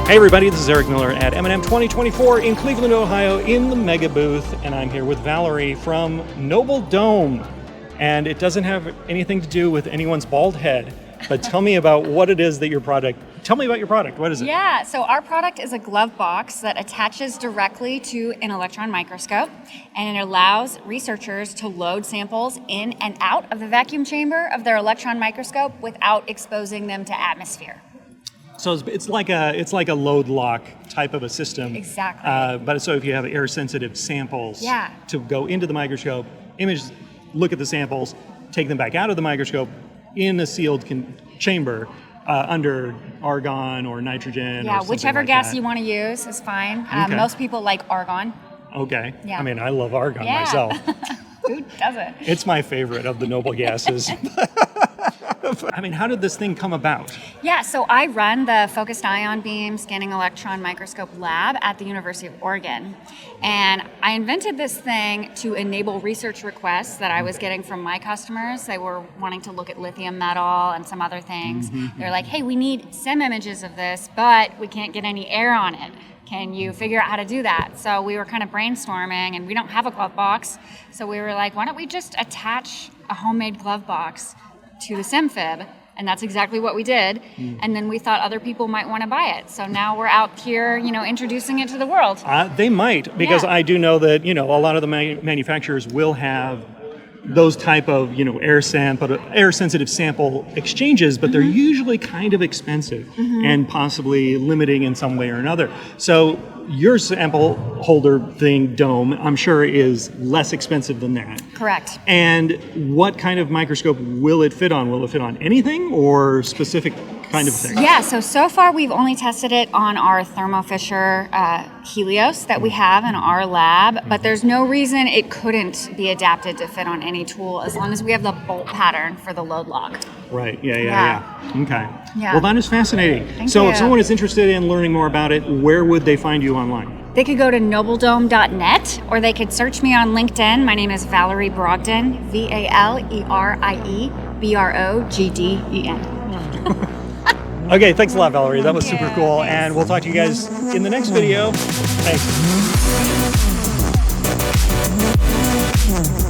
Hey everybody, this is Eric Miller at M&M 2024 in Cleveland, Ohio in the Mega Booth, and I'm here with Valerie from Noble Dome. And it doesn't have anything to do with anyone's bald head, but tell me about what it is that tell me about your product. What is it? Yeah, so our product is a glove box that attaches directly to an electron microscope, and it allows researchers to load samples in and out of the vacuum chamber of their electron microscope without exposing them to atmosphere. So it's like a load lock type of a system. Exactly. But so if you have air sensitive samples to go into the microscope, look at the samples, take them back out of the microscope in a sealed chamber under argon or nitrogen. Yeah, or whichever like gas that. you want to use is fine. Okay. Most people like argon. Okay. Yeah. I mean, I love argon Yeah. myself. Who doesn't? It's my favorite of the noble gases. I mean, how did this thing come about? Yeah, so I run the Focused Ion Beam Scanning Electron Microscope Lab at the University of Oregon. And I invented this thing to enable research requests that I was getting from my customers. They were wanting to look at lithium metal and some other things. They're like, hey, we need SEM images of this, but we can't get any air on it. Can you figure out how to do that? So we were kind of brainstorming, and we don't have a glove box. So we were like, why don't we just attach a homemade glove box to the SEM FIB? And that's exactly what we did. And then we thought other people might want to buy it. So now we're out here, introducing it to the world. They might, because I do know that, a lot of the manufacturers will have those type of, air sensitive sample exchanges, but they're usually kind of expensive and possibly limiting in some way or another. So your sample holder thing, Dome, I'm sure is less expensive than that. Correct. And what kind of microscope will it fit on? Will it fit on anything or specific kind of thing? Yeah, so far we've only tested it on our Thermo Fisher Helios that we have in our lab, but there's no reason it couldn't be adapted to fit on any tool as long as we have the bolt pattern for the load lock. Right, yeah. Okay. Yeah. Well, that is fascinating. Thank so you. if someone is interested in learning more about it, where would they find you online? They could go to nobledome.net, or they could search me on LinkedIn. My name is Valerie Brogden, VALERIE Brogden. Okay, thanks a lot, Valerie. That was super cool. Thanks. And we'll talk to you guys in the next video. Thanks.